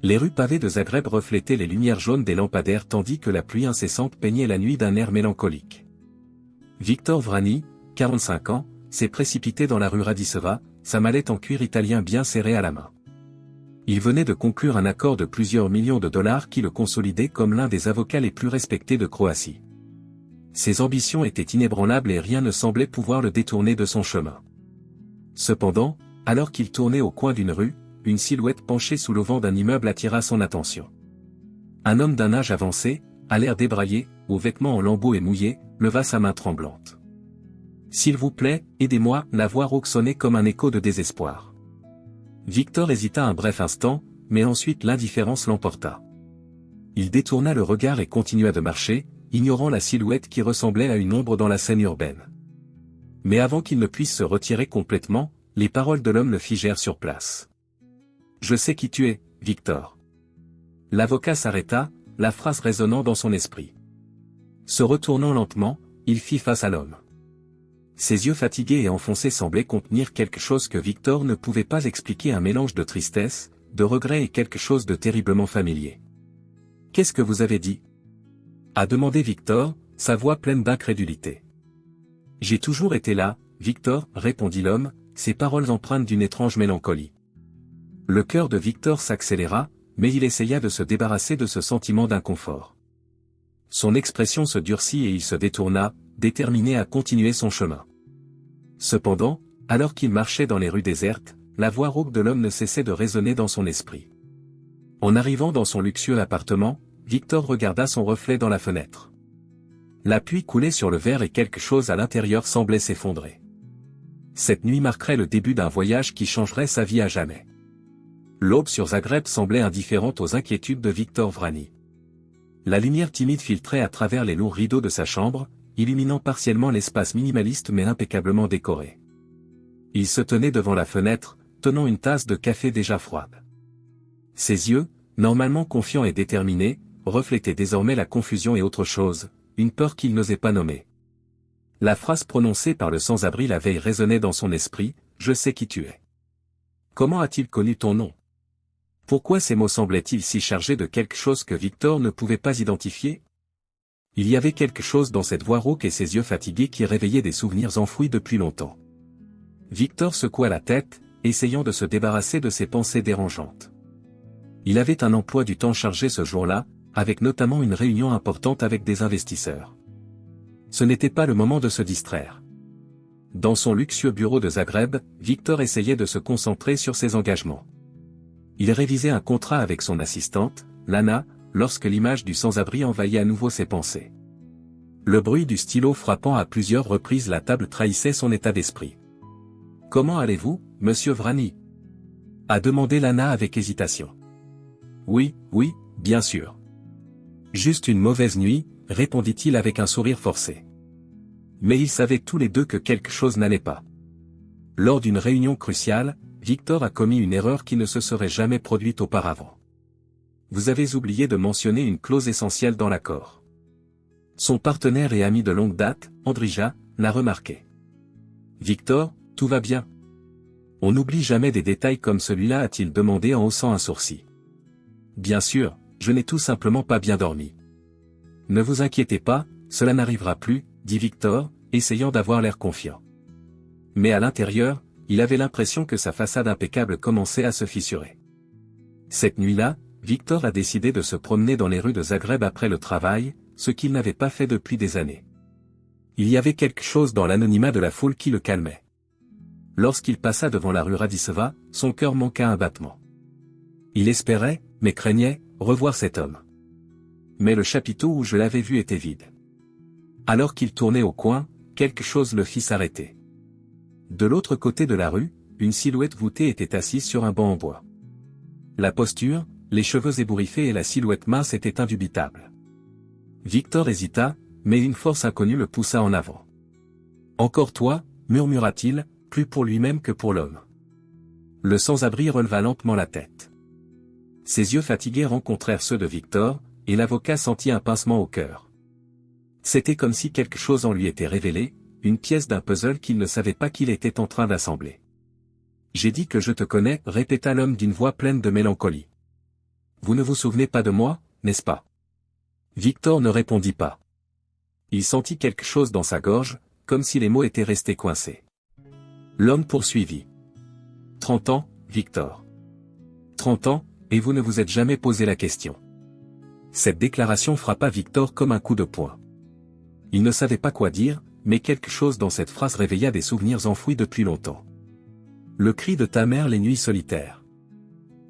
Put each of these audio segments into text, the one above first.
Les rues pavées de Zagreb reflétaient les lumières jaunes des lampadaires tandis que la pluie incessante peignait la nuit d'un air mélancolique. Viktor Vrani, 45 ans, s'est précipité dans la rue Radiceva, sa mallette en cuir italien bien serrée à la main. Il venait de conclure un accord de plusieurs millions de dollars qui le consolidait comme l'un des avocats les plus respectés de Croatie. Ses ambitions étaient inébranlables et rien ne semblait pouvoir le détourner de son chemin. Cependant, alors qu'il tournait au coin d'une rue, une silhouette penchée sous l'auvent d'un immeuble attira son attention. Un homme d'un âge avancé, à l'air débraillé, aux vêtements en lambeaux et mouillés, leva sa main tremblante. « S'il vous plaît, aidez-moi » la voix rauque sonnait comme un écho de désespoir. Viktor hésita un bref instant, mais ensuite l'indifférence l'emporta. Il détourna le regard et continua de marcher, ignorant la silhouette qui ressemblait à une ombre dans la scène urbaine. Mais avant qu'il ne puisse se retirer complètement, les paroles de l'homme le figèrent sur place. « Je sais qui tu es, Viktor. » L'avocat s'arrêta, la phrase résonnant dans son esprit. Se retournant lentement, il fit face à l'homme. Ses yeux fatigués et enfoncés semblaient contenir quelque chose que Viktor ne pouvait pas expliquer, un mélange de tristesse, de regret et quelque chose de terriblement familier. « Qu'est-ce que vous avez dit ?» a demandé Viktor, sa voix pleine d'incrédulité. « J'ai toujours été là, Viktor, » répondit l'homme, ses paroles empreintes d'une étrange mélancolie. Le cœur de Viktor s'accéléra, mais il essaya de se débarrasser de ce sentiment d'inconfort. Son expression se durcit et il se détourna, déterminé à continuer son chemin. Cependant, alors qu'il marchait dans les rues désertes, la voix rauque de l'homme ne cessait de résonner dans son esprit. En arrivant dans son luxueux appartement, Viktor regarda son reflet dans la fenêtre. La pluie coulait sur le verre et quelque chose à l'intérieur semblait s'effondrer. Cette nuit marquerait le début d'un voyage qui changerait sa vie à jamais. L'aube sur Zagreb semblait indifférente aux inquiétudes de Viktor Vrani. La lumière timide filtrait à travers les lourds rideaux de sa chambre, illuminant partiellement l'espace minimaliste mais impeccablement décoré. Il se tenait devant la fenêtre, tenant une tasse de café déjà froide. Ses yeux, normalement confiants et déterminés, reflétaient désormais la confusion et autre chose, une peur qu'il n'osait pas nommer. La phrase prononcée par le sans-abri la veille résonnait dans son esprit, « Je sais qui tu es. » Comment a-t-il connu ton nom? Pourquoi ces mots semblaient-ils si chargés de quelque chose que Viktor ne pouvait pas identifier? Il y avait quelque chose dans cette voix rauque et ses yeux fatigués qui réveillaient des souvenirs enfouis depuis longtemps. Viktor secoua la tête, essayant de se débarrasser de ses pensées dérangeantes. Il avait un emploi du temps chargé ce jour-là, avec notamment une réunion importante avec des investisseurs. Ce n'était pas le moment de se distraire. Dans son luxueux bureau de Zagreb, Viktor essayait de se concentrer sur ses engagements. Il révisait un contrat avec son assistante, Lana, lorsque l'image du sans-abri envahit à nouveau ses pensées. Le bruit du stylo frappant à plusieurs reprises la table trahissait son état d'esprit. « Comment allez-vous, monsieur Vrani ?» a demandé Lana avec hésitation. « Oui, bien sûr. »« Juste une mauvaise nuit », répondit-il avec un sourire forcé. Mais ils savaient tous les deux que quelque chose n'allait pas. Lors d'une réunion cruciale, Viktor a commis une erreur qui ne se serait jamais produite auparavant. Vous avez oublié de mentionner une clause essentielle dans l'accord. Son partenaire et ami de longue date, Andrija, l'a remarqué. Viktor, tout va bien. On n'oublie jamais des détails comme celui-là, a-t-il demandé en haussant un sourcil. Bien sûr, je n'ai tout simplement pas bien dormi. Ne vous inquiétez pas, cela n'arrivera plus, dit Viktor, essayant d'avoir l'air confiant. Mais à l'intérieur, il avait l'impression que sa façade impeccable commençait à se fissurer. Cette nuit-là, Viktor a décidé de se promener dans les rues de Zagreb après le travail, ce qu'il n'avait pas fait depuis des années. Il y avait quelque chose dans l'anonymat de la foule qui le calmait. Lorsqu'il passa devant la rue Radiceva, son cœur manqua un battement. Il espérait, mais craignait, revoir cet homme. Mais le chapiteau où je l'avais vu était vide. Alors qu'il tournait au coin, quelque chose le fit s'arrêter. De l'autre côté de la rue, une silhouette voûtée était assise sur un banc en bois. La posture, les cheveux ébouriffés et la silhouette mince étaient indubitables. Viktor hésita, mais une force inconnue le poussa en avant. « Encore toi » murmura-t-il, plus pour lui-même que pour l'homme. Le sans-abri releva lentement la tête. Ses yeux fatigués rencontrèrent ceux de Viktor, et l'avocat sentit un pincement au cœur. C'était comme si quelque chose en lui était révélé, une pièce d'un puzzle qu'il ne savait pas qu'il était en train d'assembler. « J'ai dit que je te connais » répéta l'homme d'une voix pleine de mélancolie. « vous ne vous souvenez pas de moi, n'est-ce pas? Victor ne répondit pas. Il sentit quelque chose dans sa gorge, comme si les mots étaient restés coincés. L'homme poursuivit. 30 ans, Victor. 30 ans, et vous ne vous êtes jamais posé la question. Cette déclaration frappa Victor comme un coup de poing. Il ne savait pas quoi dire, mais quelque chose dans cette phrase réveilla des souvenirs enfouis depuis longtemps. Le cri de ta mère les nuits solitaires.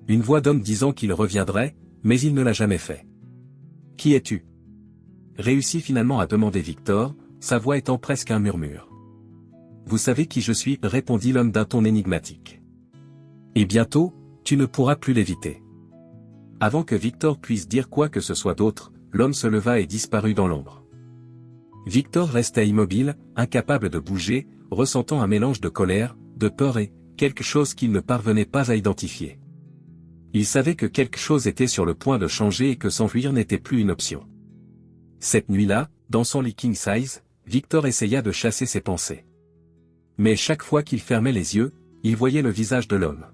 Une voix d'homme disant qu'il reviendrait, mais il ne l'a jamais fait. Qui es-tu? Réussit finalement à demander Victor, sa voix étant presque un murmure. Vous savez qui je suis, répondit l'homme d'un ton énigmatique. Et bientôt, tu ne pourras plus l'éviter. Avant que Victor puisse dire quoi que ce soit d'autre, l'homme se leva et disparut dans l'ombre. Victor resta immobile, incapable de bouger, ressentant un mélange de colère, de peur et quelque chose qu'il ne parvenait pas à identifier. Il savait que quelque chose était sur le point de changer et que s'enfuir n'était plus une option. Cette nuit-là, dans son lit king size, Victor essaya de chasser ses pensées. Mais chaque fois qu'il fermait les yeux, il voyait le visage de l'homme.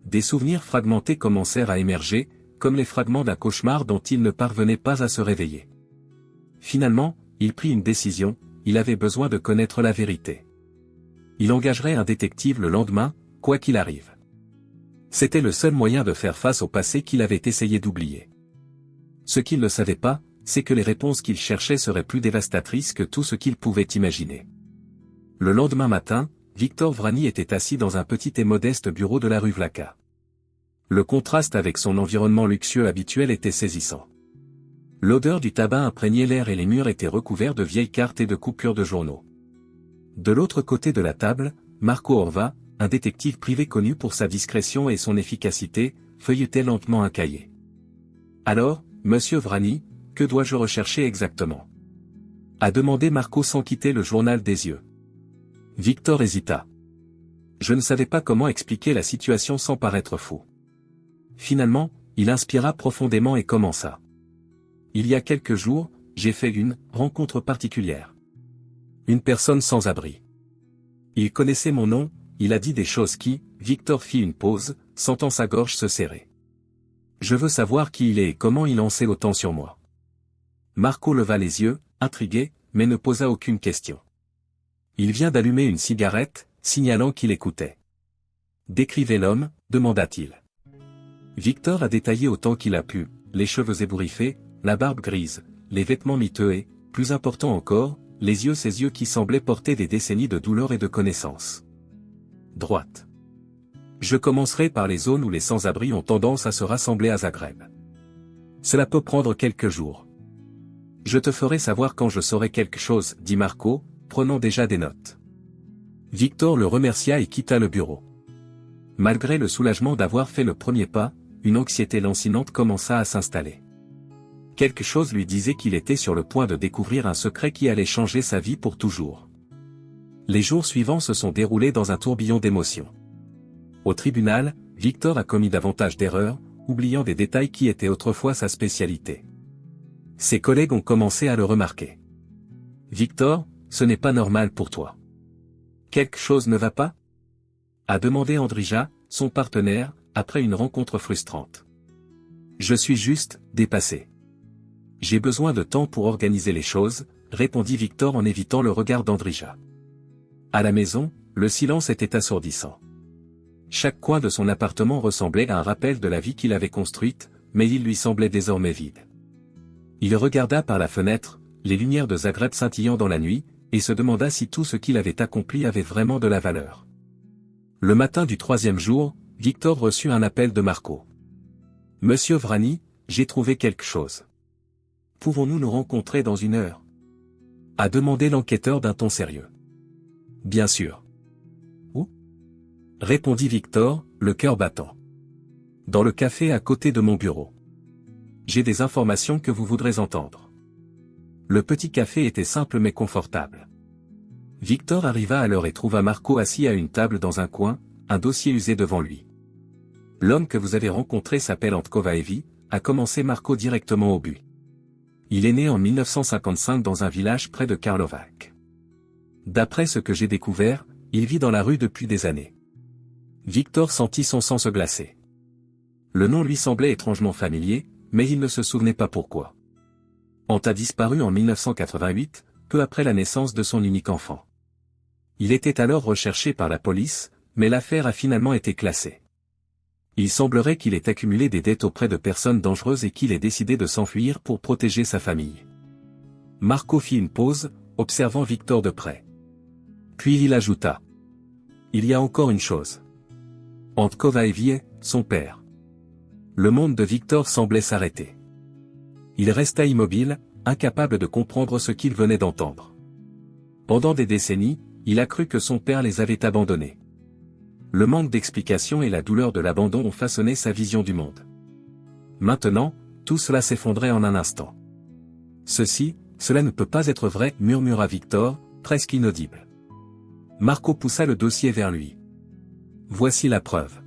Des souvenirs fragmentés commencèrent à émerger, comme les fragments d'un cauchemar dont il ne parvenait pas à se réveiller. Finalement, il prit une décision, il avait besoin de connaître la vérité. Il engagerait un détective le lendemain, quoi qu'il arrive. C'était le seul moyen de faire face au passé qu'il avait essayé d'oublier. Ce qu'il ne savait pas, c'est que les réponses qu'il cherchait seraient plus dévastatrices que tout ce qu'il pouvait imaginer. Le lendemain matin, Victor Vrani était assis dans un petit et modeste bureau de la rue Vlaka. Le contraste avec son environnement luxueux habituel était saisissant. L'odeur du tabac imprégnait l'air et les murs étaient recouverts de vieilles cartes et de coupures de journaux. De l'autre côté de la table, Marco Orva, un détective privé connu pour sa discrétion et son efficacité, feuilletait lentement un cahier. Alors, monsieur Vrani, que dois-je rechercher exactement? A demandé Marco sans quitter le journal des yeux. Victor hésita. Je ne savais pas comment expliquer la situation sans paraître fou. Finalement, il inspira profondément et commença. Il y a quelques jours, j'ai fait une rencontre particulière. Une personne sans abri. Il connaissait mon nom, il a dit des choses qui, Victor fit une pause, sentant sa gorge se serrer. Je veux savoir qui il est et comment il en sait autant sur moi. Marco leva les yeux, intrigué, mais ne posa aucune question. Il vient d'allumer une cigarette, signalant qu'il écoutait. Décrivez l'homme, demanda-t-il. Victor a détaillé autant qu'il a pu, les cheveux ébouriffés, la barbe grise, les vêtements miteux et, plus important encore, ses yeux qui semblaient porter des décennies de douleur et de connaissance. Droite. Je commencerai par les zones où les sans-abri ont tendance à se rassembler à Zagreb. Cela peut prendre quelques jours. Je te ferai savoir quand je saurai quelque chose, dit Marco, prenant déjà des notes. Victor le remercia et quitta le bureau. Malgré le soulagement d'avoir fait le premier pas, une anxiété lancinante commença à s'installer. Quelque chose lui disait qu'il était sur le point de découvrir un secret qui allait changer sa vie pour toujours. Les jours suivants se sont déroulés dans un tourbillon d'émotions. Au tribunal, Victor a commis davantage d'erreurs, oubliant des détails qui étaient autrefois sa spécialité. Ses collègues ont commencé à le remarquer. Victor, ce n'est pas normal pour toi. Quelque chose ne va pas? A demandé Andrija, son partenaire, après une rencontre frustrante. Je suis juste dépassé. J'ai besoin de temps pour organiser les choses, répondit Victor en évitant le regard d'Andrija. À la maison, le silence était assourdissant. Chaque coin de son appartement ressemblait à un rappel de la vie qu'il avait construite, mais il lui semblait désormais vide. Il regarda par la fenêtre, les lumières de Zagreb scintillant dans la nuit, et se demanda si tout ce qu'il avait accompli avait vraiment de la valeur. Le matin du 3e jour, Victor reçut un appel de Marco. « Monsieur Vrani, j'ai trouvé quelque chose. Pouvons-nous nous rencontrer dans 1 heure ?» a demandé l'enquêteur d'un ton sérieux. « Bien sûr. » Où ? Répondit Victor, le cœur battant. « Dans le café à côté de mon bureau. J'ai des informations que vous voudrez entendre. » Le petit café était simple mais confortable. Victor arriva à l'heure et trouva Marco assis à une table dans un coin, un dossier usé devant lui. « L'homme que vous avez rencontré s'appelle Antkovaevi », a commencé Marco directement au but. Il est né en 1955 dans un village près de Karlovac. D'après ce que j'ai découvert, il vit dans la rue depuis des années. Victor sentit son sang se glacer. Le nom lui semblait étrangement familier, mais il ne se souvenait pas pourquoi. Ant a disparu en 1988, peu après la naissance de son unique enfant. Il était alors recherché par la police, mais l'affaire a finalement été classée. Il semblerait qu'il ait accumulé des dettes auprès de personnes dangereuses et qu'il ait décidé de s'enfuir pour protéger sa famille. Marco fit une pause, observant Victor de près. Puis il ajouta. Il y a encore une chose. Ant Kovaevie, son père. Le monde de Victor semblait s'arrêter. Il resta immobile, incapable de comprendre ce qu'il venait d'entendre. Pendant des décennies, il a cru que son père les avait abandonnés. Le manque d'explication et la douleur de l'abandon ont façonné sa vision du monde. Maintenant, tout cela s'effondrait en un instant. Cela ne peut pas être vrai, murmura Victor, presque inaudible. Marco poussa le dossier vers lui. Voici la preuve.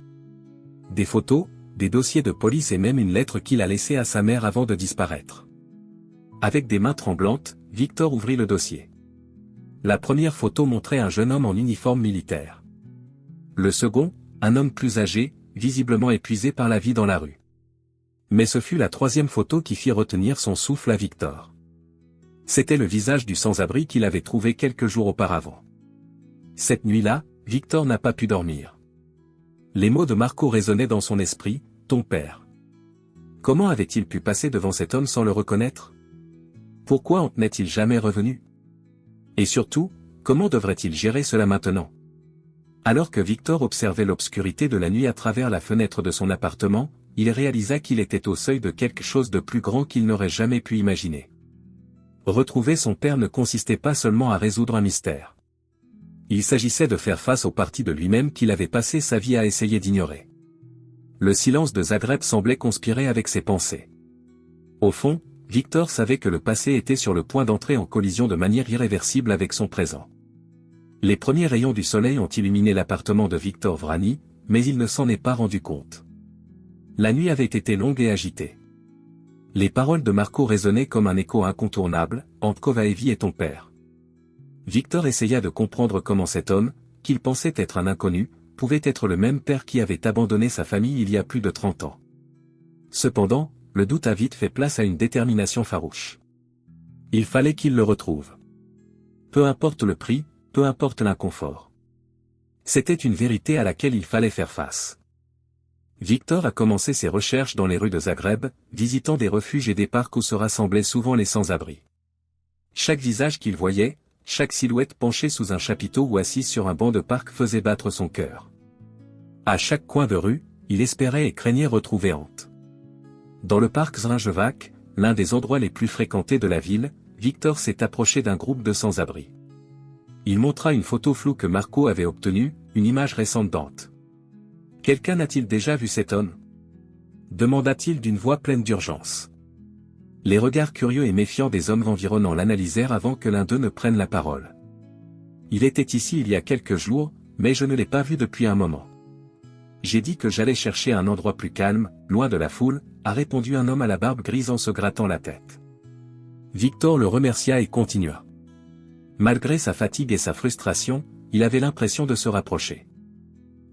Des photos, des dossiers de police et même une lettre qu'il a laissée à sa mère avant de disparaître. Avec des mains tremblantes, Victor ouvrit le dossier. La première photo montrait un jeune homme en uniforme militaire. Le second, un homme plus âgé, visiblement épuisé par la vie dans la rue. Mais ce fut la troisième photo qui fit retenir son souffle à Victor. C'était le visage du sans-abri qu'il avait trouvé quelques jours auparavant. Cette nuit-là, Victor n'a pas pu dormir. Les mots de Marco résonnaient dans son esprit, « Ton père ». Comment avait-il pu passer devant cet homme sans le reconnaître? Pourquoi en n'est-il jamais revenu? Et surtout, comment devrait-il gérer cela maintenant? Alors que Victor observait l'obscurité de la nuit à travers la fenêtre de son appartement, il réalisa qu'il était au seuil de quelque chose de plus grand qu'il n'aurait jamais pu imaginer. Retrouver son père ne consistait pas seulement à résoudre un mystère. Il s'agissait de faire face aux parties de lui-même qu'il avait passé sa vie à essayer d'ignorer. Le silence de Zagreb semblait conspirer avec ses pensées. Au fond, Victor savait que le passé était sur le point d'entrer en collision de manière irréversible avec son présent. Les premiers rayons du soleil ont illuminé l'appartement de Victor Vrani, mais il ne s'en est pas rendu compte. La nuit avait été longue et agitée. Les paroles de Marco résonnaient comme un écho incontournable, « Ant Kovaevie est ton père ». Victor essaya de comprendre comment cet homme, qu'il pensait être un inconnu, pouvait être le même père qui avait abandonné sa famille il y a plus de 30 ans. Cependant, le doute a vite fait place à une détermination farouche. Il fallait qu'il le retrouve. Peu importe le prix, peu importe l'inconfort. C'était une vérité à laquelle il fallait faire face. Victor a commencé ses recherches dans les rues de Zagreb, visitant des refuges et des parcs où se rassemblaient souvent les sans-abri. Chaque visage qu'il voyait, chaque silhouette penchée sous un chapiteau ou assise sur un banc de parc faisait battre son cœur. À chaque coin de rue, il espérait et craignait retrouver Ant. Dans le parc Zrinjevac, l'un des endroits les plus fréquentés de la ville, Victor s'est approché d'un groupe de sans-abri. Il montra une photo floue que Marco avait obtenue, une image récente d'Ant. « Quelqu'un a-t-il déjà vu cet homme » demanda-t-il d'une voix pleine d'urgence. Les regards curieux et méfiants des hommes environnants l'analysèrent avant que l'un d'eux ne prenne la parole. « Il était ici il y a quelques jours, mais je ne l'ai pas vu depuis un moment. J'ai dit que j'allais chercher un endroit plus calme, loin de la foule, » a répondu un homme à la barbe grise en se grattant la tête. Victor le remercia et continua. Malgré sa fatigue et sa frustration, il avait l'impression de se rapprocher.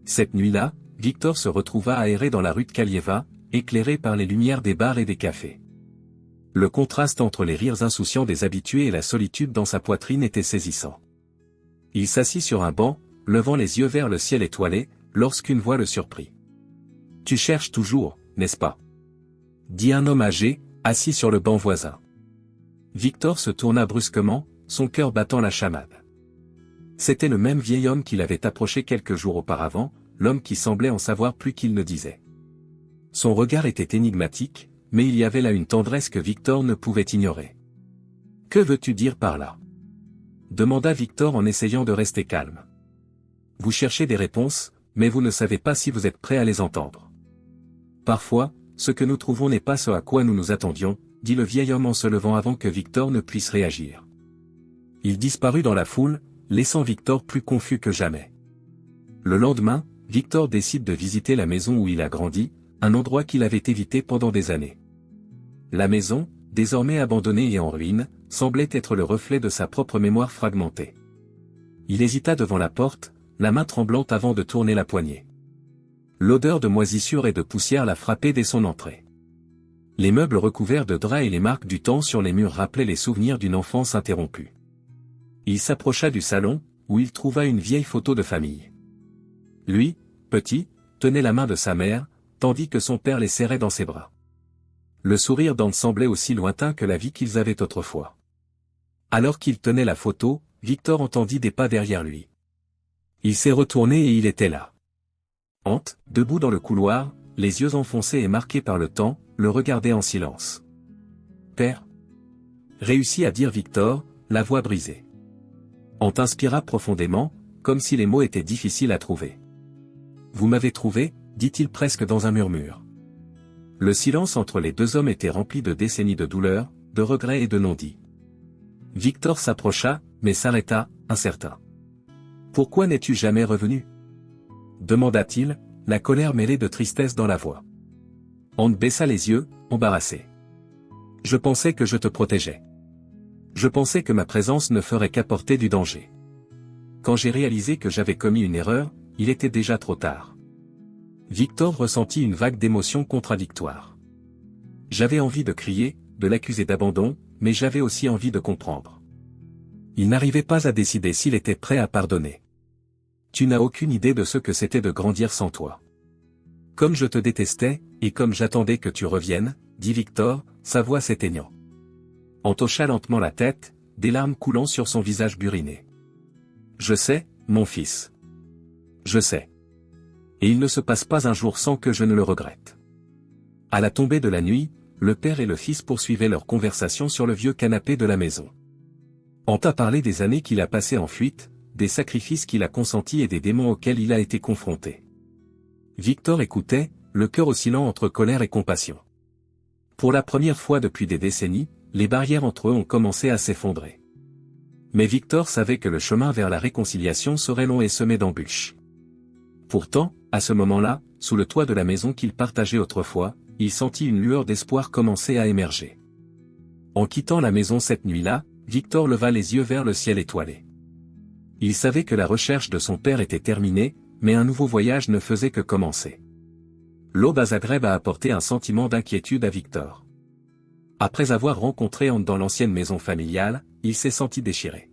Cette nuit-là, Victor se retrouva aéré dans la rue de Kalieva, éclairé par les lumières des bars et des cafés. Le contraste entre les rires insouciants des habitués et la solitude dans sa poitrine était saisissant. Il s'assit sur un banc, levant les yeux vers le ciel étoilé, lorsqu'une voix le surprit. « Tu cherches toujours, n'est-ce pas ?» dit un homme âgé, assis sur le banc voisin. Victor se tourna brusquement, son cœur battant la chamade. C'était le même vieil homme qu'il avait approché quelques jours auparavant, l'homme qui semblait en savoir plus qu'il ne disait. Son regard était énigmatique, mais il y avait là une tendresse que Victor ne pouvait ignorer. « Que veux-tu dire par là » demanda Victor en essayant de rester calme. « Vous cherchez des réponses, mais vous ne savez pas si vous êtes prêt à les entendre. Parfois, ce que nous trouvons n'est pas ce à quoi nous nous attendions, » dit le vieil homme en se levant avant que Victor ne puisse réagir. Il disparut dans la foule, laissant Victor plus confus que jamais. Le lendemain, Victor décide de visiter la maison où il a grandi, un endroit qu'il avait évité pendant des années. La maison, désormais abandonnée et en ruine, semblait être le reflet de sa propre mémoire fragmentée. Il hésita devant la porte, la main tremblante avant de tourner la poignée. L'odeur de moisissure et de poussière l'a frappé dès son entrée. Les meubles recouverts de draps et les marques du temps sur les murs rappelaient les souvenirs d'une enfance interrompue. Il s'approcha du salon, où il trouva une vieille photo de famille. Lui, petit, tenait la main de sa mère, tandis que son père les serrait dans ses bras. Le sourire d'Ant semblait aussi lointain que la vie qu'ils avaient autrefois. Alors qu'il tenait la photo, Victor entendit des pas derrière lui. Il s'est retourné et il était là. Ant, debout dans le couloir, les yeux enfoncés et marqués par le temps, le regardait en silence. « Père » réussit à dire Victor, la voix brisée. Ant inspira profondément, comme si les mots étaient difficiles à trouver. « Vous m'avez trouvé » dit-il presque dans un murmure. Le silence entre les deux hommes était rempli de décennies de douleur, de regrets et de non-dits. Victor s'approcha, mais s'arrêta, incertain. « Pourquoi n'es-tu jamais revenu » demanda-t-il, la colère mêlée de tristesse dans la voix. Ant baissa les yeux, embarrassé. « Je pensais que je te protégeais. Je pensais que ma présence ne ferait qu'apporter du danger. Quand j'ai réalisé que j'avais commis une erreur, il était déjà trop tard. » Victor ressentit une vague d'émotions contradictoires. J'avais envie de crier, de l'accuser d'abandon, mais j'avais aussi envie de comprendre. Il n'arrivait pas à décider s'il était prêt à pardonner. Tu n'as aucune idée de ce que c'était de grandir sans toi. Comme je te détestais, et comme j'attendais que tu reviennes, dit Victor, sa voix s'éteignant. Ant hocha lentement la tête, des larmes coulant sur son visage buriné. Je sais, mon fils. Je sais. Et il ne se passe pas un jour sans que je ne le regrette. À la tombée de la nuit, le père et le fils poursuivaient leur conversation sur le vieux canapé de la maison. Ant a parlé des années qu'il a passées en fuite, des sacrifices qu'il a consentis et des démons auxquels il a été confronté. Victor écoutait, le cœur oscillant entre colère et compassion. Pour la première fois depuis des décennies, les barrières entre eux ont commencé à s'effondrer. Mais Victor savait que le chemin vers la réconciliation serait long et semé d'embûches. Pourtant, à ce moment-là, sous le toit de la maison qu'il partageait autrefois, il sentit une lueur d'espoir commencer à émerger. En quittant la maison cette nuit-là, Victor leva les yeux vers le ciel étoilé. Il savait que la recherche de son père était terminée, mais un nouveau voyage ne faisait que commencer. L'aube à Zagreb a apporté un sentiment d'inquiétude à Victor. Après avoir rencontré Ant dans l'ancienne maison familiale, il s'est senti déchiré.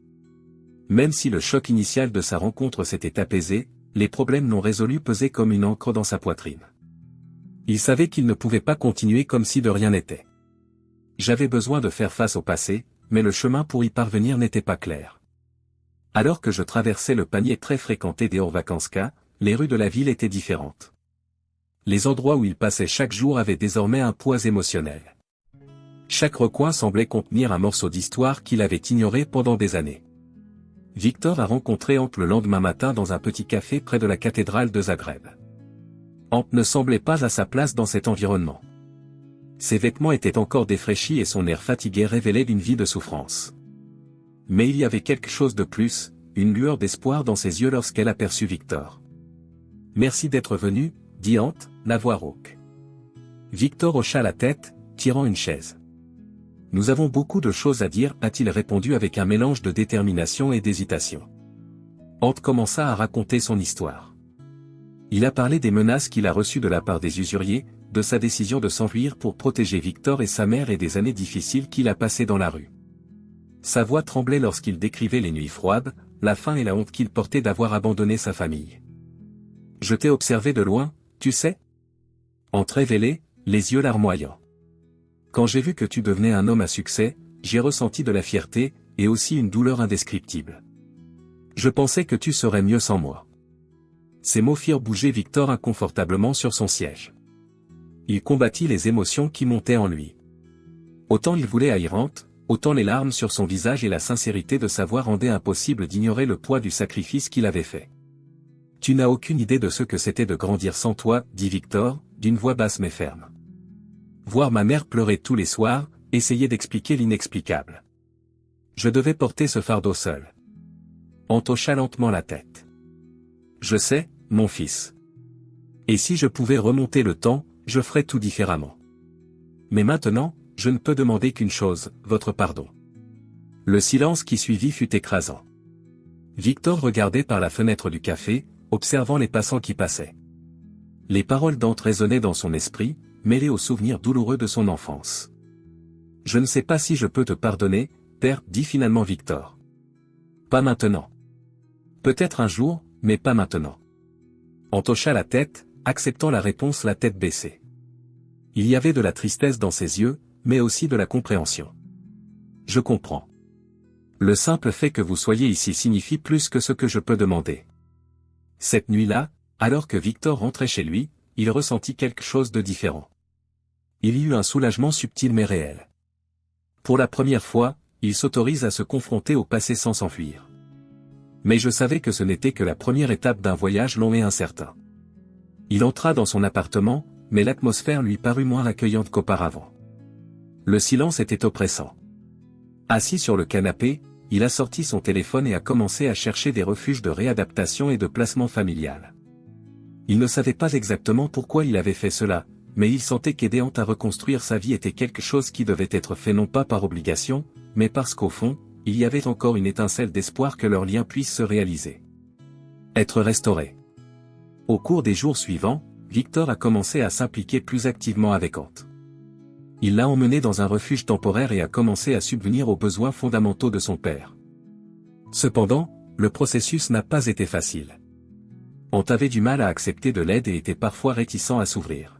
Même si le choc initial de sa rencontre s'était apaisé, les problèmes non résolus pesaient comme une encre dans sa poitrine. Il savait qu'il ne pouvait pas continuer comme si de rien n'était. J'avais besoin de faire face au passé, mais le chemin pour y parvenir n'était pas clair. Alors que je traversais le panier très fréquenté des Horvakanska, les rues de la ville étaient différentes. Les endroits où il passait chaque jour avaient désormais un poids émotionnel. Chaque recoin semblait contenir un morceau d'histoire qu'il avait ignoré pendant des années. Victor a rencontré Ant le lendemain matin dans un petit café près de la cathédrale de Zagreb. Ant ne semblait pas à sa place dans cet environnement. Ses vêtements étaient encore défraîchis et son air fatigué révélait une vie de souffrance. Mais il y avait quelque chose de plus, une lueur d'espoir dans ses yeux lorsqu'elle aperçut Victor. « Merci d'être venu, » dit Ant, la voix rauque. Victor hocha la tête, tirant une chaise. « Nous avons beaucoup de choses à dire, » a-t-il répondu avec un mélange de détermination et d'hésitation. Ant commença à raconter son histoire. Il a parlé des menaces qu'il a reçues de la part des usuriers, de sa décision de s'enfuir pour protéger Victor et sa mère et des années difficiles qu'il a passées dans la rue. Sa voix tremblait lorsqu'il décrivait les nuits froides, la faim et la honte qu'il portait d'avoir abandonné sa famille. « Je t'ai observé de loin, tu sais » Ant révélait, les yeux larmoyants. « Quand j'ai vu que tu devenais un homme à succès, j'ai ressenti de la fierté, et aussi une douleur indescriptible. Je pensais que tu serais mieux sans moi. » Ces mots firent bouger Victor inconfortablement sur son siège. Il combattit les émotions qui montaient en lui. Autant il voulait haïr Ant, autant les larmes sur son visage et la sincérité de sa voix rendaient impossible d'ignorer le poids du sacrifice qu'il avait fait. « Tu n'as aucune idée de ce que c'était de grandir sans toi, » dit Victor, d'une voix basse mais ferme. Voir ma mère pleurer tous les soirs, essayer d'expliquer l'inexplicable. Je devais porter ce fardeau seul. Ant hocha lentement la tête. Je sais, mon fils. Et si je pouvais remonter le temps, je ferais tout différemment. Mais maintenant, je ne peux demander qu'une chose, votre pardon. Le silence qui suivit fut écrasant. Victor regardait par la fenêtre du café, observant les passants qui passaient. Les paroles d'Ante résonnaient dans son esprit, mêlées aux souvenirs douloureux de son enfance. « Je ne sais pas si je peux te pardonner, père, dit finalement Victor. Pas maintenant. Peut-être un jour, mais pas maintenant. » Ante hocha la tête, acceptant la réponse la tête baissée. Il y avait de la tristesse dans ses yeux, mais aussi de la compréhension. « Je comprends. Le simple fait que vous soyez ici signifie plus que ce que je peux demander. » Cette nuit-là, alors que Victor rentrait chez lui, il ressentit quelque chose de différent. Il y eut un soulagement subtil mais réel. Pour la première fois, il s'autorise à se confronter au passé sans s'enfuir. Mais je savais que ce n'était que la première étape d'un voyage long et incertain. Il entra dans son appartement, mais l'atmosphère lui parut moins accueillante qu'auparavant. Le silence était oppressant. Assis sur le canapé, il a sorti son téléphone et a commencé à chercher des refuges de réadaptation et de placement familial. Il ne savait pas exactement pourquoi il avait fait cela, mais il sentait qu'aider Ante à reconstruire sa vie était quelque chose qui devait être fait non pas par obligation, mais parce qu'au fond, il y avait encore une étincelle d'espoir que leur lien puisse se réaliser. Être restauré. Au cours des jours suivants, Victor a commencé à s'impliquer plus activement avec Ante. Il l'a emmené dans un refuge temporaire et a commencé à subvenir aux besoins fondamentaux de son père. Cependant, le processus n'a pas été facile. Ante avait du mal à accepter de l'aide et était parfois réticent à s'ouvrir.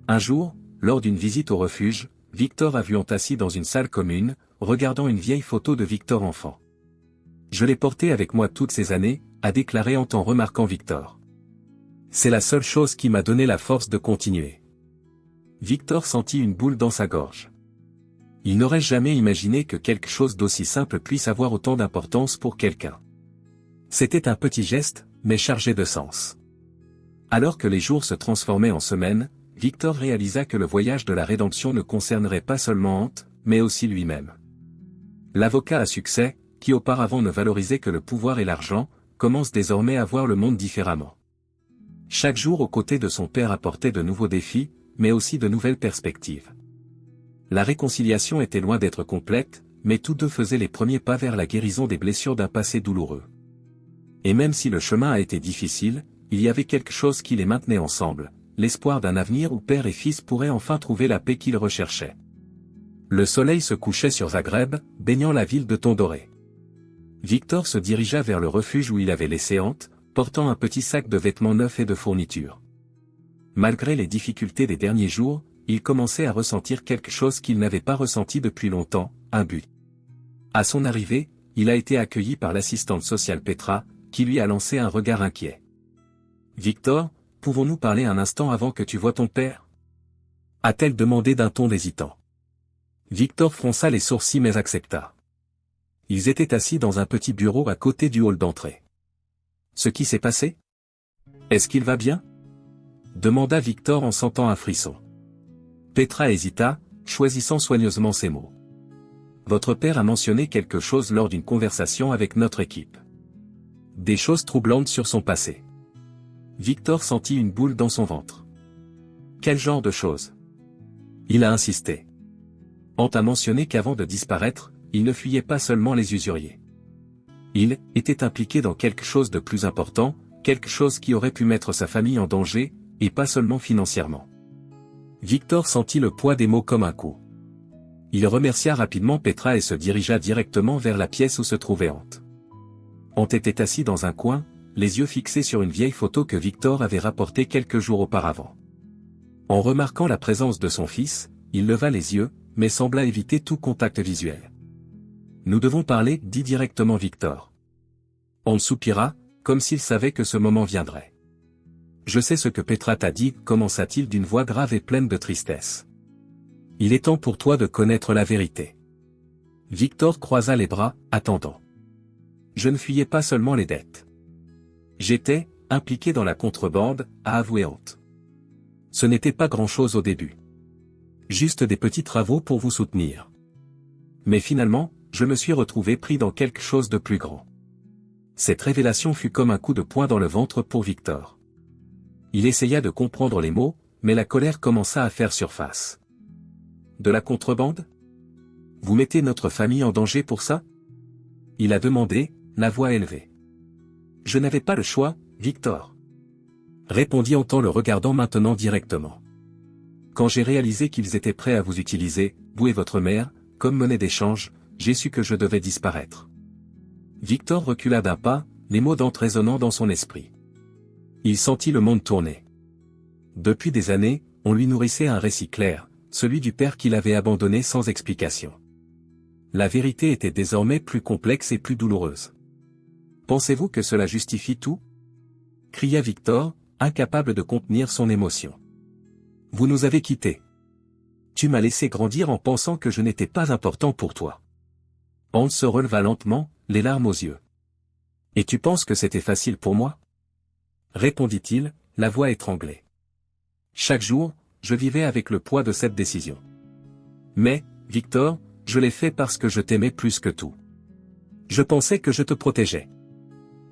Un jour, lors d'une visite au refuge, Victor a vu Ante assis dans une salle commune, regardant une vieille photo de Victor enfant. « Je l'ai porté avec moi toutes ces années », a déclaré Ante en remarquant Victor. « C'est la seule chose qui m'a donné la force de continuer. » Victor sentit une boule dans sa gorge. Il n'aurait jamais imaginé que quelque chose d'aussi simple puisse avoir autant d'importance pour quelqu'un. C'était un petit geste, mais chargé de sens. Alors que les jours se transformaient en semaines, Victor réalisa que le voyage de la rédemption ne concernerait pas seulement Ante, mais aussi lui-même. L'avocat à succès, qui auparavant ne valorisait que le pouvoir et l'argent, commence désormais à voir le monde différemment. Chaque jour aux côtés de son père apportait de nouveaux défis, mais aussi de nouvelles perspectives. La réconciliation était loin d'être complète, mais tous deux faisaient les premiers pas vers la guérison des blessures d'un passé douloureux. Et même si le chemin a été difficile, il y avait quelque chose qui les maintenait ensemble, l'espoir d'un avenir où père et fils pourraient enfin trouver la paix qu'ils recherchaient. Le soleil se couchait sur Zagreb, baignant la ville de tons dorés. Victor se dirigea vers le refuge où il avait laissé Ante, portant un petit sac de vêtements neufs et de fournitures. Malgré les difficultés des derniers jours, il commençait à ressentir quelque chose qu'il n'avait pas ressenti depuis longtemps, un but. À son arrivée, il a été accueilli par l'assistante sociale Petra, qui lui a lancé un regard inquiet. « Victor, pouvons-nous parler un instant avant que tu voies ton père ?» a-t-elle demandé d'un ton hésitant. Victor fronça les sourcils mais accepta. Ils étaient assis dans un petit bureau à côté du hall d'entrée. « Ce qui s'est passé ? Est-ce qu'il va bien ?» demanda Victor en sentant un frisson. Petra hésita, choisissant soigneusement ses mots. « Votre père a mentionné quelque chose lors d'une conversation avec notre équipe. Des choses troublantes sur son passé. » Victor sentit une boule dans son ventre. « Quel genre de choses ?» Il a insisté. Ante a mentionné qu'avant de disparaître, il ne fuyait pas seulement les usuriers. Il était impliqué dans quelque chose de plus important, quelque chose qui aurait pu mettre sa famille en danger, et pas seulement financièrement. Victor sentit le poids des mots comme un coup. Il remercia rapidement Petra et se dirigea directement vers la pièce où se trouvait Ante. Ante était assis dans un coin, les yeux fixés sur une vieille photo que Victor avait rapportée quelques jours auparavant. En remarquant la présence de son fils, il leva les yeux, mais sembla éviter tout contact visuel. « Nous devons parler, » dit directement Victor. Ante soupira, comme s'il savait que ce moment viendrait. « Je sais ce que Petra t'a dit, » commença-t-il d'une voix grave et pleine de tristesse. « Il est temps pour toi de connaître la vérité. » Victor croisa les bras, attendant. « Je ne fuyais pas seulement les dettes. J'étais impliqué dans la contrebande, » a avoué Ante. « Ce n'était pas grand-chose au début. Juste des petits travaux pour vous soutenir. Mais finalement, je me suis retrouvé pris dans quelque chose de plus grand. » Cette révélation fut comme un coup de poing dans le ventre pour Victor. Il essaya de comprendre les mots, mais la colère commença à faire surface. « De la contrebande ? Vous mettez notre famille en danger pour ça ? » Il a demandé, la voix élevée. « Je n'avais pas le choix, Victor. répondit-on en le regardant maintenant directement. Quand j'ai réalisé qu'ils étaient prêts à vous utiliser, vous et votre mère, comme monnaie d'échange, j'ai su que je devais disparaître. Victor recula d'un pas, les mots Dante résonnant dans son esprit. Il sentit le monde tourner. Depuis des années, on lui nourrissait un récit clair, celui du père qu'il avait abandonné sans explication. La vérité était désormais plus complexe et plus douloureuse. Pensez-vous que cela justifie tout? Cria Victor, incapable de contenir son émotion. Vous nous avez quittés. Tu m'as laissé grandir en pensant que je n'étais pas important pour toi. Hans se releva lentement, les larmes aux yeux. Et tu penses que c'était facile pour moi? Répondit-il, la voix étranglée. Chaque jour, je vivais avec le poids de cette décision. Mais, Victor, je l'ai fait parce que je t'aimais plus que tout. Je pensais que je te protégeais.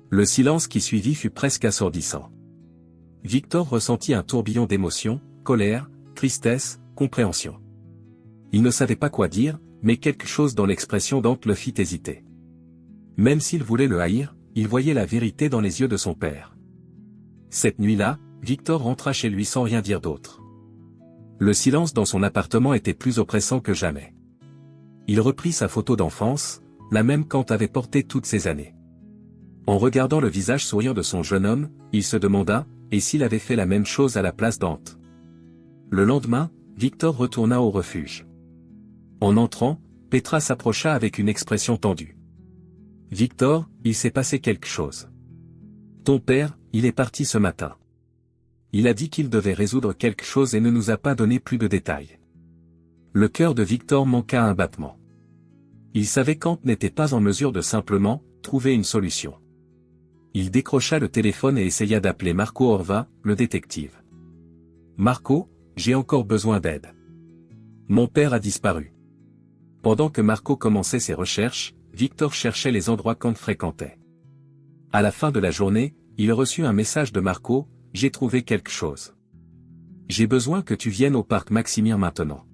Le silence qui suivit fut presque assourdissant. Victor ressentit un tourbillon d'émotions, colère, tristesse, compréhension. Il ne savait pas quoi dire, mais quelque chose dans l'expression d'Ante le fit hésiter. Même s'il voulait le haïr, il voyait la vérité dans les yeux de son père. Cette nuit-là, Victor rentra chez lui sans rien dire d'autre. Le silence dans son appartement était plus oppressant que jamais. Il reprit sa photo d'enfance, la même qu'Ante avait portée toutes ces années. En regardant le visage souriant de son jeune homme, il se demanda, et s'il avait fait la même chose à la place d'Ante. Le lendemain, Victor retourna au refuge. En entrant, Petra s'approcha avec une expression tendue. « Victor, il s'est passé quelque chose. Ton père, il est parti ce matin. Il a dit qu'il devait résoudre quelque chose et ne nous a pas donné plus de détails. » Le cœur de Victor manqua un battement. Il savait qu'Ante n'était pas en mesure de simplement trouver une solution. Il décrocha le téléphone et essaya d'appeler Marco Orva, le détective. « Marco, j'ai encore besoin d'aide. Mon père a disparu. » Pendant que Marco commençait ses recherches, Victor cherchait les endroits qu'Ante fréquentait. À la fin de la journée, il reçut un message de Marco, « J'ai trouvé quelque chose. J'ai besoin que tu viennes au parc Maximir maintenant. »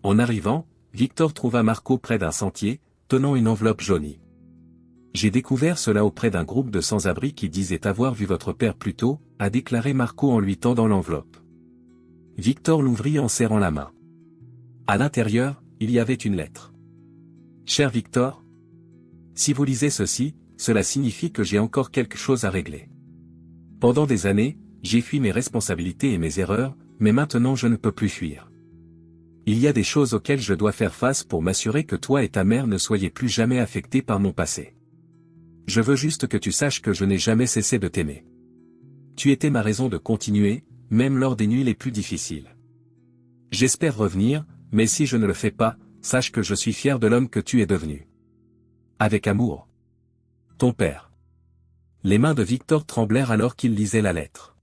En arrivant, Victor trouva Marco près d'un sentier, tenant une enveloppe jaunie. « J'ai découvert cela auprès d'un groupe de sans-abri qui disait avoir vu votre père plus tôt, » a déclaré Marco en lui tendant l'enveloppe. Victor l'ouvrit en serrant la main. À l'intérieur, il y avait une lettre. « Cher Victor, si vous lisez ceci, cela signifie que j'ai encore quelque chose à régler. Pendant des années, j'ai fui mes responsabilités et mes erreurs, mais maintenant je ne peux plus fuir. Il y a des choses auxquelles je dois faire face pour m'assurer que toi et ta mère ne soyez plus jamais affectés par mon passé. Je veux juste que tu saches que je n'ai jamais cessé de t'aimer. Tu étais ma raison de continuer, même lors des nuits les plus difficiles. J'espère revenir, mais si je ne le fais pas, sache que je suis fier de l'homme que tu es devenu. Avec amour. Ton père. » Les mains de Victor tremblèrent alors qu'il lisait la lettre.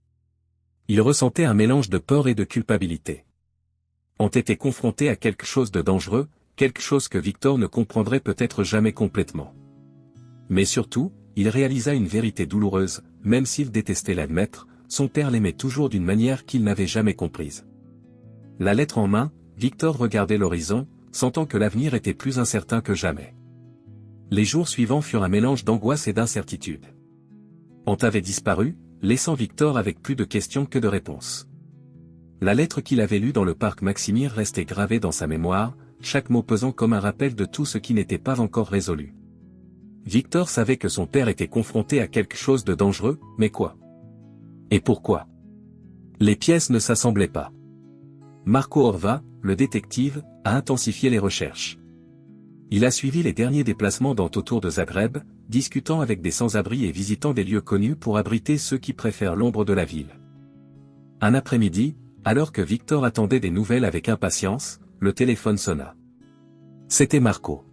Il ressentait un mélange de peur et de culpabilité. On était confronté à quelque chose de dangereux, quelque chose que Victor ne comprendrait peut-être jamais complètement. Mais surtout, il réalisa une vérité douloureuse, même s'il détestait l'admettre, son père l'aimait toujours d'une manière qu'il n'avait jamais comprise. La lettre en main, Victor regardait l'horizon, sentant que l'avenir était plus incertain que jamais. Les jours suivants furent un mélange d'angoisse et d'incertitude. Ante avait disparu, laissant Victor avec plus de questions que de réponses. La lettre qu'il avait lue dans le parc Maximir restait gravée dans sa mémoire, chaque mot pesant comme un rappel de tout ce qui n'était pas encore résolu. Victor savait que son père était confronté à quelque chose de dangereux, mais quoi? Et pourquoi? Les pièces ne s'assemblaient pas. Marco Orva, le détective, a intensifié les recherches. Il a suivi les derniers déplacements d'Ante autour de Zagreb, discutant avec des sans-abri et visitant des lieux connus pour abriter ceux qui préfèrent l'ombre de la ville. Un après-midi, alors que Victor attendait des nouvelles avec impatience, le téléphone sonna. C'était Marco.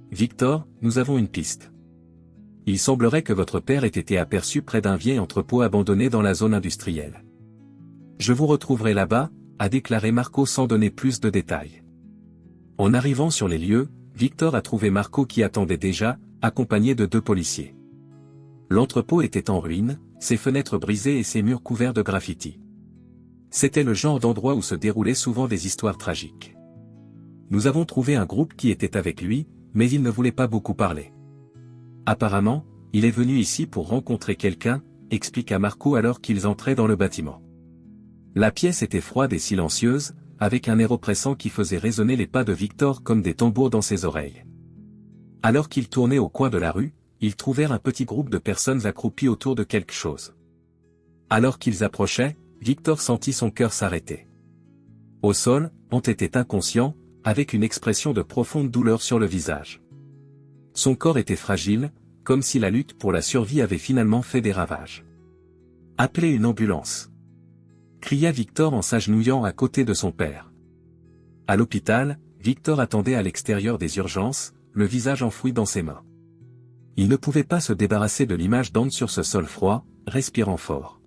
« Victor, nous avons une piste. Il semblerait que votre père ait été aperçu près d'un vieil entrepôt abandonné dans la zone industrielle. Je vous retrouverai là-bas, » a déclaré Marco sans donner plus de détails. En arrivant sur les lieux, Victor a trouvé Marco qui attendait déjà, accompagné de 2 policiers. L'entrepôt était en ruine, ses fenêtres brisées et ses murs couverts de graffitis. C'était le genre d'endroit où se déroulaient souvent des histoires tragiques. Nous avons trouvé un groupe qui était avec lui, mais il ne voulait pas beaucoup parler. Apparemment, il est venu ici pour rencontrer quelqu'un, expliqua Marco alors qu'ils entraient dans le bâtiment. La pièce était froide et silencieuse, avec un air oppressant qui faisait résonner les pas de Victor comme des tambours dans ses oreilles. Alors qu'ils tournaient au coin de la rue, ils trouvèrent un petit groupe de personnes accroupies autour de quelque chose. Alors qu'ils approchaient, Victor sentit son cœur s'arrêter. Au sol, Ant était inconscient, avec une expression de profonde douleur sur le visage. Son corps était fragile, comme si la lutte pour la survie avait finalement fait des ravages. « Appelez une ambulance !» cria Victor en s'agenouillant à côté de son père. À l'hôpital, Victor attendait à l'extérieur des urgences, le visage enfoui dans ses mains. Il ne pouvait pas se débarrasser de l'image d'Ant sur ce sol froid, respirant fort.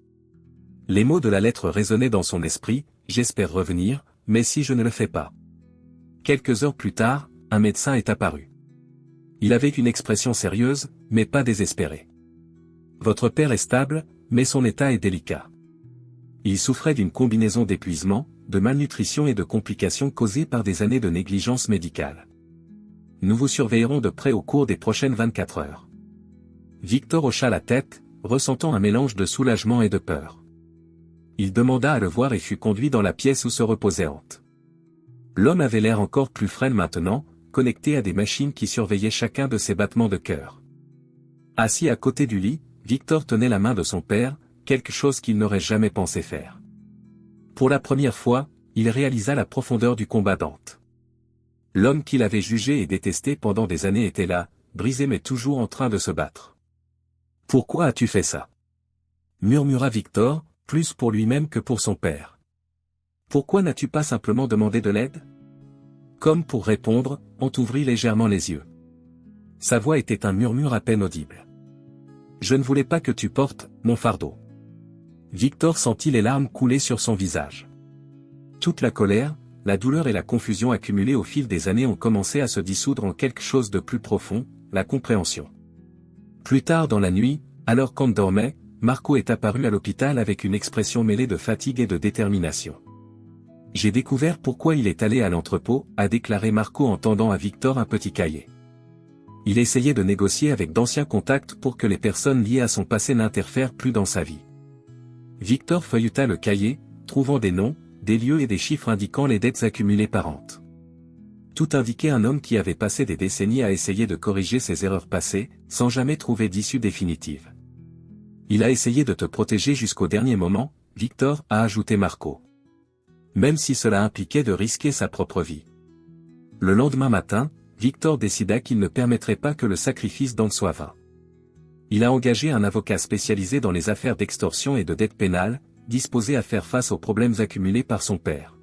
Les mots de la lettre résonnaient dans son esprit, « J'espère revenir, mais si je ne le fais pas. » Quelques heures plus tard, un médecin est apparu. Il avait une expression sérieuse, mais pas désespérée. « Votre père est stable, mais son état est délicat. Il souffrait d'une combinaison d'épuisement, de malnutrition et de complications causées par des années de négligence médicale. Nous vous surveillerons de près au cours des prochaines 24 heures. » Victor hocha la tête, ressentant un mélange de soulagement et de peur. Il demanda à le voir et fut conduit dans la pièce où se reposait Ant. L'homme avait l'air encore plus frêle maintenant, connecté à des machines qui surveillaient chacun de ses battements de cœur. Assis à côté du lit, Victor tenait la main de son père, quelque chose qu'il n'aurait jamais pensé faire. Pour la première fois, il réalisa la profondeur du combat d'Ant. L'homme qu'il avait jugé et détesté pendant des années était là, brisé mais toujours en train de se battre. « Pourquoi as-tu fait ça ?» murmura Victor, plus pour lui-même que pour son père. « Pourquoi n'as-tu pas simplement demandé de l'aide ?» Comme pour répondre, Ant ouvrit légèrement les yeux. Sa voix était un murmure à peine audible. « Je ne voulais pas que tu portes mon fardeau. » Victor sentit les larmes couler sur son visage. Toute la colère, la douleur et la confusion accumulées au fil des années ont commencé à se dissoudre en quelque chose de plus profond, la compréhension. Plus tard dans la nuit, alors qu'Ant dormait, Marco est apparu à l'hôpital avec une expression mêlée de fatigue et de détermination. « J'ai découvert pourquoi il est allé à l'entrepôt », a déclaré Marco en tendant à Victor un petit cahier. Il essayait de négocier avec d'anciens contacts pour que les personnes liées à son passé n'interfèrent plus dans sa vie. Victor feuilleta le cahier, trouvant des noms, des lieux et des chiffres indiquant les dettes accumulées par Ant. Tout indiquait un homme qui avait passé des décennies à essayer de corriger ses erreurs passées, sans jamais trouver d'issue définitive. « Il a essayé de te protéger jusqu'au dernier moment, Victor, a ajouté Marco. Même si cela impliquait de risquer sa propre vie. » Le lendemain matin, Victor décida qu'il ne permettrait pas que le sacrifice d'Ant soit vain. Il a engagé un avocat spécialisé dans les affaires d'extorsion et de dette pénale, disposé à faire face aux problèmes accumulés par son père.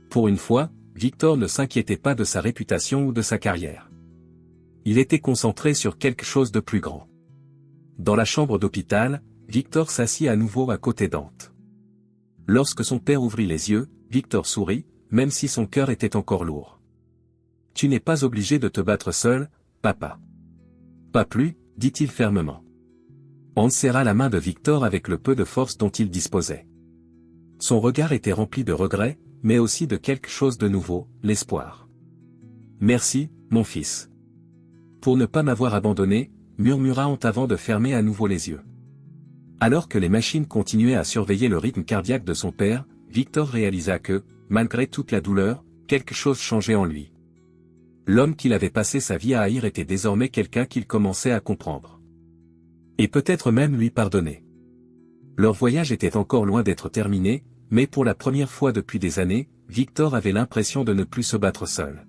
Pour une fois, Victor ne s'inquiétait pas de sa réputation ou de sa carrière. Il était concentré sur quelque chose de plus grand. Dans la chambre d'hôpital, Victor s'assit à nouveau à côté d'Ant. Lorsque son père ouvrit les yeux, Victor sourit, même si son cœur était encore lourd. « Tu n'es pas obligé de te battre seul, papa. »« Pas plus », dit-il fermement. Ant serra la main de Victor avec le peu de force dont il disposait. Son regard était rempli de regret, mais aussi de quelque chose de nouveau, l'espoir. « Merci, mon fils. Pour ne pas m'avoir abandonné, » murmura Ant avant de fermer à nouveau les yeux. Alors que les machines continuaient à surveiller le rythme cardiaque de son père, Victor réalisa que, malgré toute la douleur, quelque chose changeait en lui. L'homme qu'il avait passé sa vie à haïr était désormais quelqu'un qu'il commençait à comprendre. Et peut-être même lui pardonner. Leur voyage était encore loin d'être terminé, mais pour la première fois depuis des années, Victor avait l'impression de ne plus se battre seul.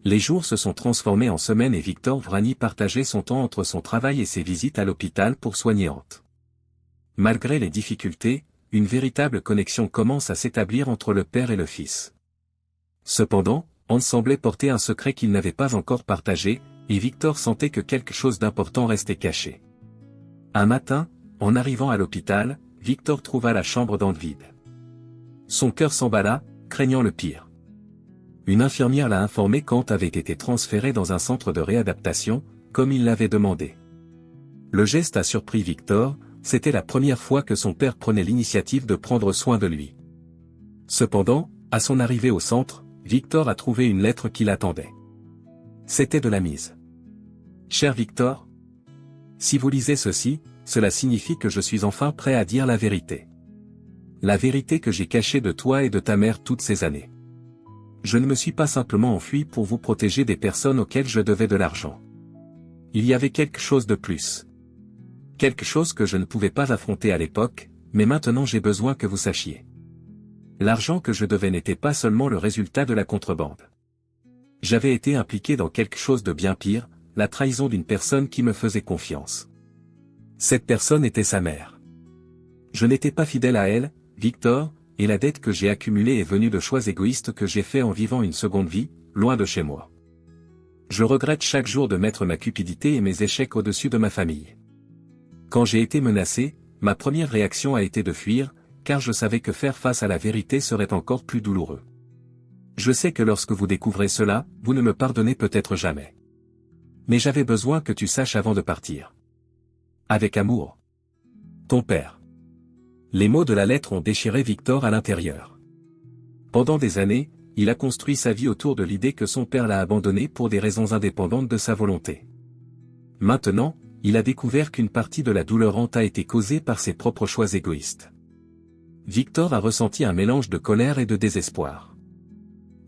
Les jours se sont transformés en semaines et Victor Vrani partageait son temps entre son travail et ses visites à l'hôpital pour soigner Ant. Malgré les difficultés, une véritable connexion commence à s'établir entre le père et le fils. Cependant, Ant semblait porter un secret qu'il n'avait pas encore partagé, et Victor sentait que quelque chose d'important restait caché. Un matin, en arrivant à l'hôpital, Victor trouva la chambre d'Ant vide. Son cœur s'emballa, craignant le pire. Une infirmière l'a informé qu'Ant avait été transféré dans un centre de réadaptation, comme il l'avait demandé. Le geste a surpris Victor, c'était la première fois que son père prenait l'initiative de prendre soin de lui. Cependant, à son arrivée au centre, Victor a trouvé une lettre qui l'attendait. C'était de la mise. « Cher Victor, si vous lisez ceci, cela signifie que je suis enfin prêt à dire la vérité. La vérité que j'ai cachée de toi et de ta mère toutes ces années. Je ne me suis pas simplement enfui pour vous protéger des personnes auxquelles je devais de l'argent. Il y avait quelque chose de plus. Quelque chose que je ne pouvais pas affronter à l'époque, mais maintenant j'ai besoin que vous sachiez. L'argent que je devais n'était pas seulement le résultat de la contrebande. J'avais été impliqué dans quelque chose de bien pire, la trahison d'une personne qui me faisait confiance. Cette personne était sa mère. Je n'étais pas fidèle à elle, Victor, et la dette que j'ai accumulée est venue de choix égoïstes que j'ai faits en vivant une seconde vie, loin de chez moi. Je regrette chaque jour de mettre ma cupidité et mes échecs au-dessus de ma famille. Quand j'ai été menacé, ma première réaction a été de fuir, car je savais que faire face à la vérité serait encore plus douloureux. Je sais que lorsque vous découvrez cela, vous ne me pardonnez peut-être jamais. Mais j'avais besoin que tu saches avant de partir. Avec amour. Ton père. Les mots de la lettre ont déchiré Victor à l'intérieur. Pendant des années, il a construit sa vie autour de l'idée que son père l'a abandonné pour des raisons indépendantes de sa volonté. Maintenant, il a découvert qu'une partie de la douleur a été causée par ses propres choix égoïstes. Victor a ressenti un mélange de colère et de désespoir.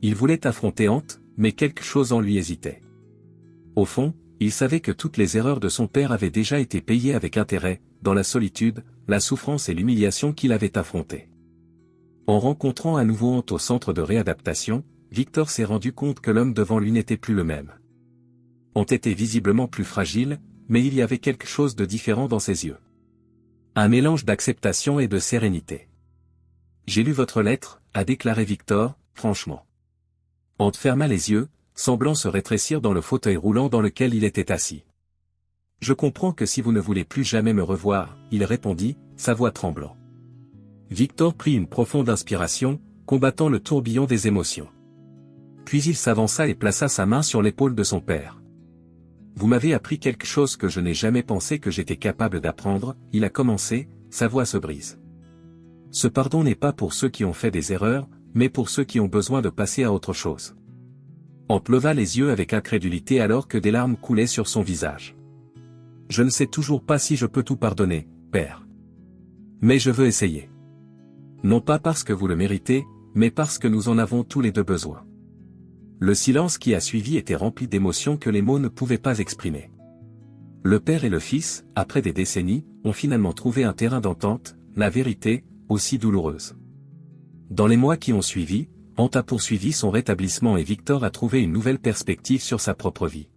Il voulait affronter Ante, mais quelque chose en lui hésitait. Au fond, il savait que toutes les erreurs de son père avaient déjà été payées avec intérêt, dans la solitude, la souffrance et l'humiliation qu'il avait affrontées. En rencontrant à nouveau Ante au centre de réadaptation, Victor s'est rendu compte que l'homme devant lui n'était plus le même. Ante était visiblement plus fragile, mais il y avait quelque chose de différent dans ses yeux. Un mélange d'acceptation et de sérénité. « J'ai lu votre lettre », a déclaré Victor, franchement. Ante ferma les yeux, semblant se rétrécir dans le fauteuil roulant dans lequel il était assis. « Je comprends que si vous ne voulez plus jamais me revoir, » il répondit, sa voix tremblant. Victor prit une profonde inspiration, combattant le tourbillon des émotions. Puis il s'avança et plaça sa main sur l'épaule de son père. « Vous m'avez appris quelque chose que je n'ai jamais pensé que j'étais capable d'apprendre, » il a commencé, sa voix se brise. Ce pardon n'est pas pour ceux qui ont fait des erreurs, mais pour ceux qui ont besoin de passer à autre chose. Ante leva les yeux avec incrédulité alors que des larmes coulaient sur son visage. « Je ne sais toujours pas si je peux tout pardonner, père. Mais je veux essayer. Non pas parce que vous le méritez, mais parce que nous en avons tous les deux besoin. » Le silence qui a suivi était rempli d'émotions que les mots ne pouvaient pas exprimer. Le père et le fils, après des décennies, ont finalement trouvé un terrain d'entente, la vérité, aussi douloureuse. Dans les mois qui ont suivi, Ante a poursuivi son rétablissement et Victor a trouvé une nouvelle perspective sur sa propre vie.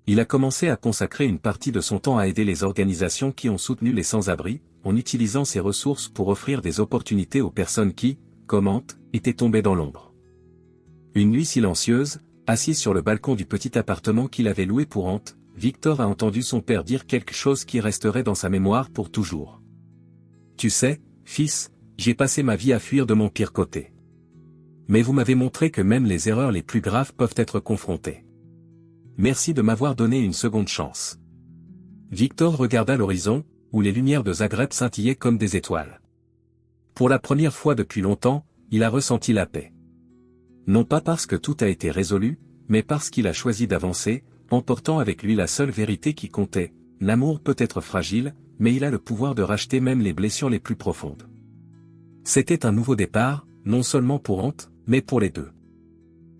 Il a commencé à consacrer une partie de son temps à aider les organisations qui ont soutenu les sans-abri, en utilisant ses ressources pour offrir des opportunités aux personnes qui, comme Ante, étaient tombées dans l'ombre. Une nuit silencieuse, assis sur le balcon du petit appartement qu'il avait loué pour Ante, Victor a entendu son père dire quelque chose qui resterait dans sa mémoire pour toujours. « Tu sais, fils, j'ai passé ma vie à fuir de mon pire côté. Mais vous m'avez montré que même les erreurs les plus graves peuvent être confrontées. Merci de m'avoir donné une seconde chance. » Victor regarda l'horizon, où les lumières de Zagreb scintillaient comme des étoiles. Pour la première fois depuis longtemps, il a ressenti la paix. Non pas parce que tout a été résolu, mais parce qu'il a choisi d'avancer, emportant avec lui la seule vérité qui comptait. L'amour peut être fragile, mais il a le pouvoir de racheter même les blessures les plus profondes. C'était un nouveau départ, non seulement pour Ante, mais pour les deux.